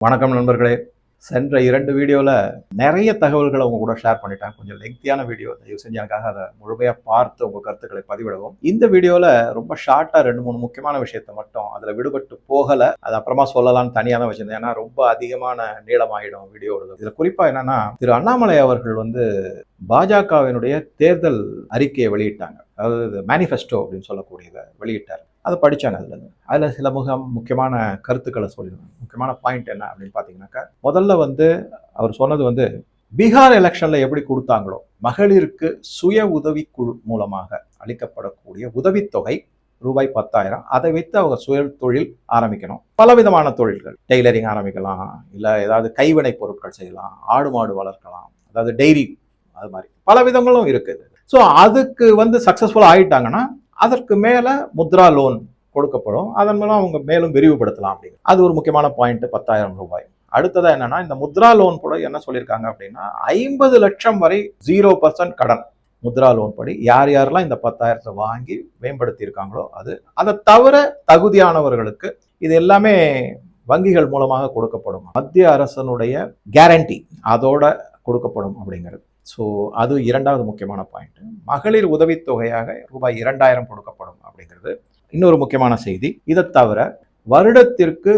வணக்கம் நண்பர்களே. சென்ற 2 வீடியோவில் நிறைய தகவல்களை உங்க கூட ஷேர் பண்ணிட்டேன். கொஞ்சம் லெங்க்தியான வீடியோ. தயவு செஞ்சு எனக்காக அதை முழுமையாக பார்த்து உங்கள் கருத்துக்களை பதிவிடவும். இந்த வீடியோவில் ரொம்ப ஷார்ட்டாக 2-3 முக்கியமான விஷயத்தை மட்டும் அதில் விடுபட்டு போகலை. அது அப்புறமா சொல்லலாம்னு தனியாக தான் வச்சிருந்தேன். ஏன்னா ரொம்ப அதிகமான நீளமாயிடும் வீடியோ. இதில் குறிப்பாக என்னன்னா, திரு அண்ணாமலை அவர்கள் பாஜகவினுடைய தேர்தல் அறிக்கையை வெளியிட்டாங்க. அதாவது மேனிஃபெஸ்டோ அப்படின்னு சொல்லக்கூடியதை வெளியிட்டார். அதை படித்தாங்க. அதில் சில முக்கியமான கருத்துக்களை சொல்லியிருந்தாங்க. முக்கியமான பாயிண்ட் என்ன அப்படின்னு பார்த்தீங்கன்னாக்கா, முதல்ல அவர் சொன்னது பீகார் எலெக்ஷனில் எப்படி கொடுத்தாங்களோ மகளிருக்கு சுய உதவிக்குழு மூலமாக அளிக்கப்படக்கூடிய உதவித்தொகை ரூபாய் 10,000, அதை வைத்து அவங்க சுய தொழில் ஆரம்பிக்கணும். பலவிதமான தொழில்கள், டெய்லரிங் ஆரம்பிக்கலாம், இல்லை ஏதாவது கைவினை பொருட்கள் செய்யலாம், ஆடு மாடு வளர்க்கலாம், அதாவது டெய்ரி, அது மாதிரி பல விதங்களும் இருக்குது. ஸோ அதுக்கு சக்ஸஸ்ஃபுல்லாக ஆகிட்டாங்கன்னா அதற்கு மேலே முத்ரா லோன் கொடுக்கப்படும். அதன் மூலம் அவங்க மேலும் விரிவுபடுத்தலாம் அப்படிங்க. அது ஒரு முக்கியமான பாயிண்ட். 10,000 ரூபாய். அடுத்ததாக என்னன்னா, இந்த முத்ரா லோன் கூட என்ன சொல்லியிருக்காங்க அப்படின்னா, 50 லட்சம் வரை 0% கடன். முத்ரா லோன் படி யாரெல்லாம் இந்த 10,000 வாங்கி மேம்படுத்தி இருக்காங்களோ அதை தவிர தகுதியானவர்களுக்கு இது எல்லாமே வங்கிகள் மூலமாக கொடுக்கப்படும். மத்திய அரசனுடைய கேரண்டி அதோட கொடுக்கப்படும் அப்படிங்கிறது. ஸோ அது இரண்டாவது முக்கியமான பாயிண்ட். மகளிர் உதவித்தொகையாக ரூபாய் 2,000 கொடுக்கப்படும் அப்படிங்கிறது இன்னொரு முக்கியமான செய்தி. இதை தவிர வருடத்திற்கு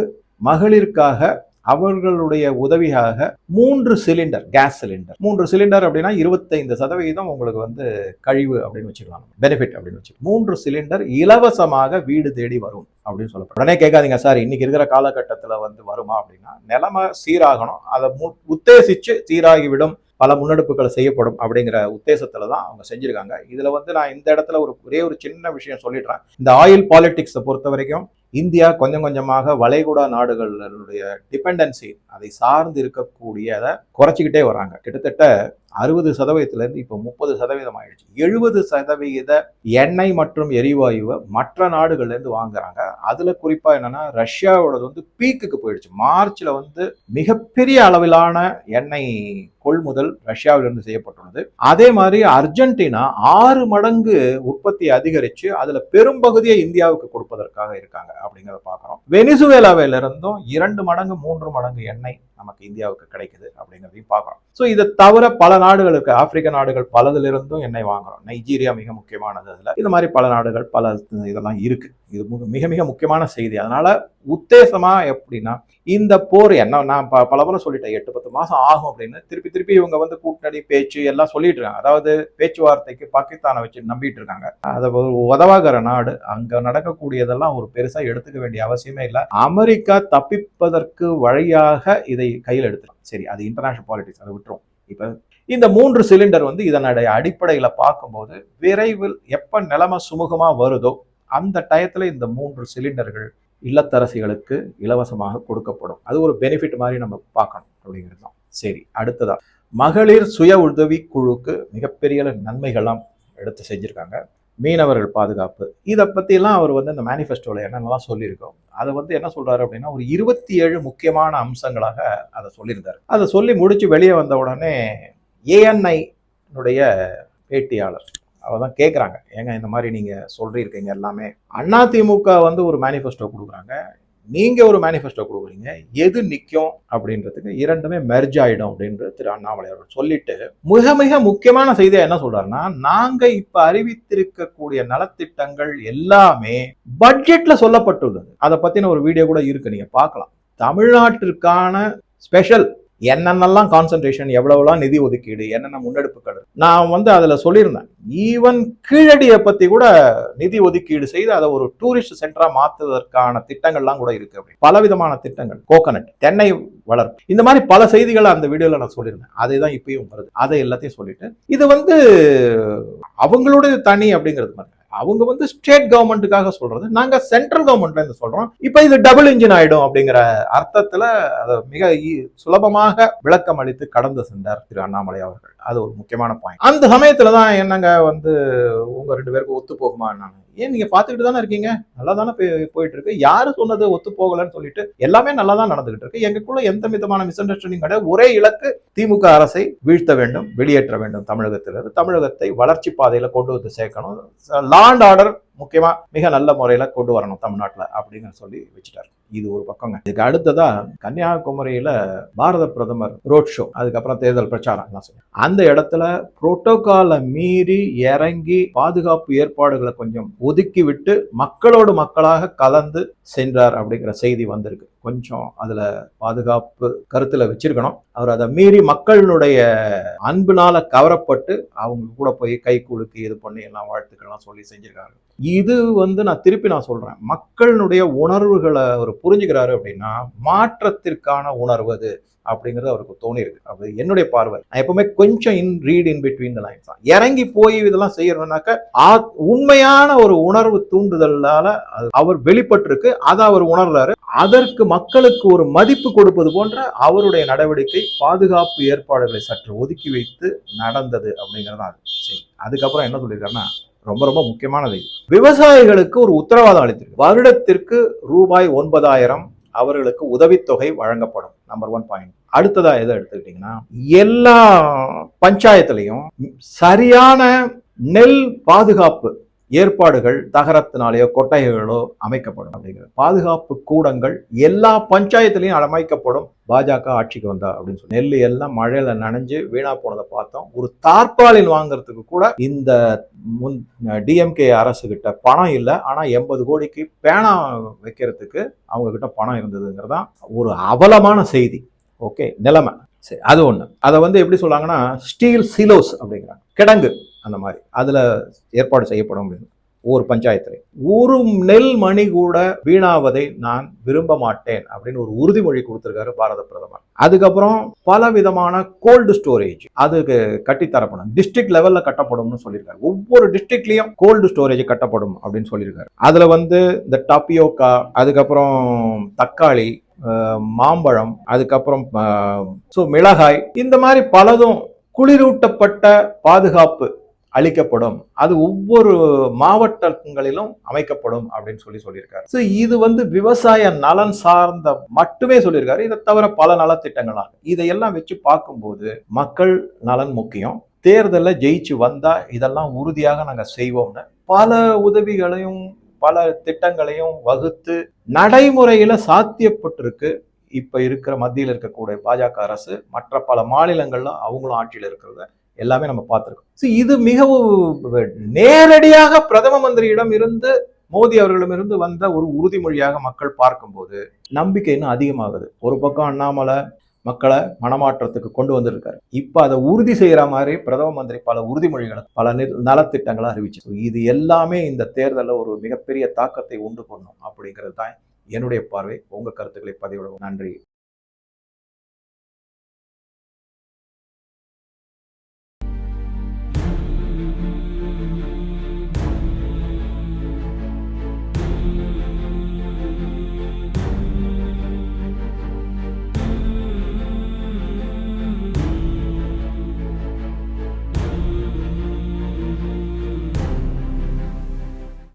மகளிருக்காக அவர்களுடைய உதவியாக 3 சிலிண்டர், கேஸ் சிலிண்டர், 3 சிலிண்டர் அப்படின்னா 25% உங்களுக்கு கழிவு அப்படின்னு வச்சுக்கலாம், பெனிஃபிட் அப்படின்னு வச்சு 3 சிலிண்டர் இலவசமாக வீடு தேடி வரும் அப்படின்னு சொல்லப்படும். உடனே கேட்காதீங்க, சார் இன்னைக்கு இருக்கிற காலகட்டத்தில் வருமா அப்படின்னா, நிலைமை சீராகணும், அதை உத்தேசிச்சு சீராகிவிடும், பல முன்னெடுப்புகளை செய்யப்படும் அப்படிங்கிற உத்தேசத்துல தான் அவங்க செஞ்சிருக்காங்க. இதுல நான் இந்த இடத்துல ஒரே ஒரு சின்ன விஷயம் சொல்லிடுறேன். இந்த ஆயில் பாலிடிக்ஸை பொறுத்த வரைக்கும் இந்தியா கொஞ்சம் கொஞ்சமாக வளைகுடா நாடுகளுடைய டிபெண்டன்சி, அதை சார்ந்து இருக்கக்கூடியதை குறைச்சிக்கிட்டே வராங்க. கிட்டத்தட்ட 60% இப்போ 30% ஆயிடுச்சு. 70% எண்ணெய் மற்றும் எரிவாயுவை மற்ற நாடுகள்ல இருந்து வாங்குறாங்க. அதுல குறிப்பா என்னன்னா, ரஷ்யாவோட பீக்குக்கு போயிடுச்சு. மார்ச்ல மிகப்பெரிய அளவிலான எண்ணெய் கொள்முதல் ரஷ்யாவிலிருந்து செய்யப்பட்டுள்ளது. அதே மாதிரி அர்ஜென்டினா 6 மடங்கு உற்பத்தி அதிகரிச்சு அதுல பெரும்பகுதியை இந்தியாவுக்கு கொடுப்பதற்காக இருக்காங்க அப்படிங்கிறத பாக்குறோம். வெனிசுவேலாவில இருந்தும் 2 மடங்கு 3 மடங்கு எண்ணெய் நமக்கு இந்தியாவுக்கு கிடைக்குது அப்படிங்கிறதையும் பார்க்குறோம். ஸோ இதை தவிர பல நாடுகளுக்கு, ஆப்பிரிக்க நாடுகள் பலதிலிருந்தும் எண்ணெய் வாங்குறோம். நைஜீரியா மிக முக்கியமானது. அதில் இது மாதிரி பல நாடுகள், பல இதெல்லாம் இருக்கு. இது மிக மிக முக்கியமான செய்தி. அதனால உத்தேசமா எப்படின்னா, இந்த போர் என்ன, நான் பலமுறை சொல்லிட்டேன், 8-10 மாசம் ஆகும் அப்படின்னு. திருப்பி இவங்க கூட்டணி பேச்சு எல்லாம் சொல்லிட்டு இருக்காங்க. அதாவது பேச்சுவார்த்தைக்கு பாகிஸ்தானை வச்சு நம்பிட்டு இருக்காங்க. அதை உதவாகிற நாடு. அங்க நடக்கக்கூடியதெல்லாம் ஒரு பெருசா எடுத்துக்க வேண்டிய அவசியமே இல்லை. அமெரிக்கா தப்பிப்பதற்கு வழியாக இதை கையில் எடுத்துக்கலாம். சரி, அது இன்டர்நேஷனல் பாலிடிக்ஸ், அதை விட்டுரும். இப்ப இந்த 3 சிலிண்டர் இதனுடைய அடிப்படையில பார்க்கும்போது விரைவில் எப்ப நிலைமை சுமூகமா வருதோ அந்த டயத்துல இந்த 3 சிலிண்டர்கள் இல்லத்தரசிகளுக்கு இலவசமாக கொடுக்கப்படும். அது ஒரு பெனிஃபிட் மாதிரி நம்ம பார்க்கணும் அப்படிங்கிறது தான். சரி, அடுத்ததா மகளிர் சுய உதவி குழுக்கு மிகப்பெரிய நன்மைகள்லாம் எடுத்து செஞ்சிருக்காங்க. மீனவர்கள் பாதுகாப்பு, இதை பற்றிலாம் அவர் இந்த மேனிஃபெஸ்டோவில் என்னென்னலாம் சொல்லியிருக்கோம், அதை என்ன சொல்கிறாரு அப்படின்னா, ஒரு 27 முக்கியமான அம்சங்களாக அதை சொல்லியிருந்தார். அதை சொல்லி முடித்து வெளியே வந்த உடனே ஏஎன்ஐ பேட்டியாளர் அவர் தான் கேட்குறாங்க, ஏங்க இந்த மாதிரி நீங்கள் சொல்லியிருக்கீங்க எல்லாமே, அதிமுக ஒரு மேனிஃபெஸ்டோ கொடுக்குறாங்க, நீங்கள் ஒரு மேனிஃபெஸ்டோ கொடுக்குறீங்க, எது நிற்கும் அப்படின்றதுக்கு இரண்டுமே மெர்ஜ் ஆகிடும் அப்படின்ற திரு அண்ணாமலை அவர்கள் சொல்லிட்டு மிக மிக முக்கியமான செய்தியை என்ன சொல்றாருன்னா, நாங்க இப்ப அறிவித்திருக்கக்கூடிய நலத்திட்டங்கள் எல்லாமே பட்ஜெட்ல சொல்லப்பட்டுள்ளது. அதை பத்தின ஒரு வீடியோ கூட இருக்கு, நீங்க பார்க்கலாம். தமிழ்நாட்டிற்கான ஸ்பெஷல் என்னென்னலாம் கான்சன்ட்ரேஷன், எவ்வளவுலாம் நிதி ஒதுக்கீடு, என்னென்ன முன்னெடுப்புகள், நான் அதுல சொல்லியிருந்தேன். ஈவன் கீழடியை பத்தி கூட நிதி ஒதுக்கீடு செய்து அதை ஒரு டூரிஸ்ட் சென்டரா மாற்றுவதற்கான திட்டங்கள்லாம் கூட இருக்கு. அப்படி பலவிதமான திட்டங்கள், கோகனட், தென்னை வளர்ப்பு, இந்த மாதிரி பல செய்திகளை அந்த வீடியோல நான் சொல்லியிருந்தேன். அதை தான் இப்பயும் வருது. அதை எல்லாத்தையும் சொல்லிட்டு இது அவங்களுடைய தனி அப்படிங்கிறது மாதிரி, அவங்க ஸ்டேட் கவர்மெண்ட்டுக்காக சொல்றது, நாங்க சென்ட்ரல் கவர்மெண்ட்ல இருந்து சொல்றோம். இப்ப இது டபுள் இன்ஜின் ஆயிடும் அப்படிங்கிற அர்த்தத்துல அதை மிக சுலபமாக விளக்கம் அளித்து கடந்து சென்றார் திரு அண்ணாமலை அவர்கள். அது ஒரு முக்கியமான பாயிண்ட். அந்த சமயத்துலதான் என்னங்க உங்க 2 பேருக்கு ஒத்து போகுமா, ஏன் நீங்க பாத்துக்கிட்டு தானே இருக்கீங்க, நல்லா தானே போயிட்டு இருக்கு, யாரு சொன்னது ஒத்து போகலன்னு சொல்லிட்டு எல்லாமே நல்லா தான் நடந்துகிட்டு இருக்கு, எங்களுக்குள்ள எந்த விதமான மிஸ் அண்டர்ஸ்டாண்டிங் கிடையாது, ஒரே இலக்கு திமுக அரசை வீழ்த்த வேண்டும், வெளியேற்ற வேண்டும் தமிழகத்திலிருந்து, தமிழகத்தை வளர்ச்சி பாதையில கொண்டு வந்து சேர்க்கணும், லா அண்ட் ஆர்டர் முக்கியமா மிக நல்ல முறையில கொண்டு வரணும் தமிழ்நாட்டுல அப்படின்னு சொல்லி வச்சுட்டாரு. இது ஒரு பக்கங்க. இதுக்கு அடுத்ததா கன்னியாகுமரியில பாரத பிரதமர் ரோட் ஷோ, அதுக்கப்புறம் தேர்தல் பிரச்சாரம் எல்லாம் செய்யும். அந்த இடத்துல புரோட்டோகாலை மீறி இறங்கி பாதுகாப்பு ஏற்பாடுகளை கொஞ்சம் ஒதுக்கி விட்டு மக்களோடு மக்களாக கலந்து சென்றார் அப்படிங்கிற செய்தி வந்திருக்கு. கொஞ்சம் அதுல பாதுகாப்பு கருத்துல வச்சிருக்கணும். அவர் அதை மீறி மக்களுடைய அன்புனால கவரப்பட்டு அவங்க கூட போய் கை குலுக்கி இது பண்ணி எல்லாம் வாழ்த்துக்கள்லாம் சொல்லி செஞ்சிருக்காங்க. இது நான் திருப்பி சொல்றேன், மக்களுடைய உணர்வுகளை அவர் புரிஞ்சுக்கிறாரு அப்படின்னா மாற்றத்திற்கான உணர்வு அது அப்படிங்கிறது அவருக்கு தோணி இருக்கு. அது என்னுடைய பார்வை. நான் எப்பவுமே கொஞ்சம் read in between the lines தான். இறங்கி போய் இதெல்லாம் செய்யறோம்னாக்க உண்மையான ஒரு உணர்வு தூண்டுதலால அவர் வெளிப்பட்டிருக்கு, அதை அவர் உணர்றாரு. அதற்கு மக்களுக்கு ஒரு மதிப்பு கொடுப்பது போன்ற அவருடைய நடவடிக்கை பாதுகாப்பு ஏற்பாடுகளை சற்று ஒதுக்கி வைத்து நடந்தது அப்படிங்கிறதா சரி. அதுக்கப்புறம் என்ன சொல்லியிருக்காருன்னா, ரொம்ப ரொம்ப முக்கியமானது, விவசாயிகளுக்கு ஒரு உத்தரவாதம் அளித்திருக்கு. வருடத்திற்கு ரூபாய் 9,000 அவர்களுக்கு உதவித்தொகை வழங்கப்படும். Number 1 point. அடுத்ததா எதை எடுத்துக்கிட்டீங்கன்னா, எல்லா பஞ்சாயத்துலையும் சரியான நெல் பாதுகாப்பு ஏற்பாடுகள் தகரத்தினாலேயோ கொட்டகைகளோ அமைக்கப்படும். அப்படிங்கிற பாதுகாப்பு கூடங்கள் எல்லா பஞ்சாயத்துலையும் அமைக்கப்படும். பாஜக ஆட்சிக்கு வந்தா அப்படின்னு சொல்லி நெல் எல்லாம் மழையில நனைஞ்சு வீணா போனதை பார்த்தோம். ஒரு தார்பாலின் வாங்குறதுக்கு கூட இந்த டிஎம்கே அரசு கிட்ட பணம் இல்லை. ஆனா 80 கோடிக்கு பேனா வைக்கிறதுக்கு அவங்க கிட்ட பணம் இருந்ததுங்கிறதான் ஒரு அவலமான செய்தி. ஓகே, நிலைமை சரி, அது ஒண்ணு. அதை எப்படி சொல்றாங்கன்னா, ஸ்டீல் சிலோஸ் அப்படிங்கிறாங்க, கிடங்கு அந்த மாதிரி அதுல ஏற்பாடு செய்யப்படும். ஒவ்வொரு பஞ்சாயத்துல ஒரு நெல் மணி கூட வீணாவதை நான் விரும்ப மாட்டேன் அப்படின்னு ஒரு உறுதிமொழி கொடுத்திருக்காரு பாரத பிரதமர். அதுக்கப்புறம் பல விதமான கோல்டு ஸ்டோரேஜ் அதுக்கு கட்டித்தரப்படும், டிஸ்ட்ரிக்ட் லெவல்ல கட்டப்படும்னு சொல்லியிருக்காரு. ஒவ்வொரு டிஸ்ட்ரிக்ட்லயும் கோல்டு ஸ்டோரேஜ் கட்டப்படும் அப்படின்னு சொல்லியிருக்காரு. அதுல இந்த டப்பியோக்கா, அதுக்கப்புறம் தக்காளி, மாம்பழம், அதுக்கப்புறம் மிளகாய், இந்த மாதிரி பலதும் குளிரூட்டப்பட்ட பாதுகாப்பு அளிக்கப்படும். அது ஒவ்வொரு மாவட்டங்களிலும் அமைக்கப்படும் அப்படின்னு சொல்லியிருக்காரு. இது விவசாய நலன் சார்ந்த மட்டுமே சொல்லியிருக்காரு. இதை தவிர பல நலத்திட்டங்களாக இதையெல்லாம் வச்சு பார்க்கும்போது மக்கள் நலன் முக்கியம். தேர்தலில் ஜெயிச்சு வந்தா இதெல்லாம் உறுதியாக நாங்க செய்வோம்னு பல உதவிகளையும் பல திட்டங்களையும் வகுத்து நடைமுறையில சாத்தியப்பட்டிருக்கு. இப்ப இருக்கிற மத்தியில் இருக்கக்கூடிய பாஜக அரசு மற்ற பல மாநிலங்கள்ல அவங்களும் ஆட்சியில் இருக்கிறத எல்லாமே நம்ம பார்த்திருக்கோம். இது மிகவும் நேரடியாக பிரதம மந்திரியிடம் இருந்து, மோடி அவர்களிடமிருந்து வந்த ஒரு உறுதிமொழியாக மக்கள் பார்க்கும்போது நம்பிக்கை இன்னும் அதிகமாகுது. ஒரு பக்கம் அண்ணாமலை மக்களை மனமாற்றத்துக்கு கொண்டு வந்திருக்காரு. இப்ப அதை உறுதி செய்யற மாதிரி பிரதம மந்திரி பல உறுதிமொழிகளை பல நலத்திட்டங்களை அறிவிச்சு. இது எல்லாமே இந்த தேர்தலில் ஒரு மிகப்பெரிய தாக்கத்தை உண்டு பண்ணும் அப்படிங்கிறது தான் என்னுடைய பார்வை. உங்க கருத்துக்களை பதிவிடவும். நன்றி.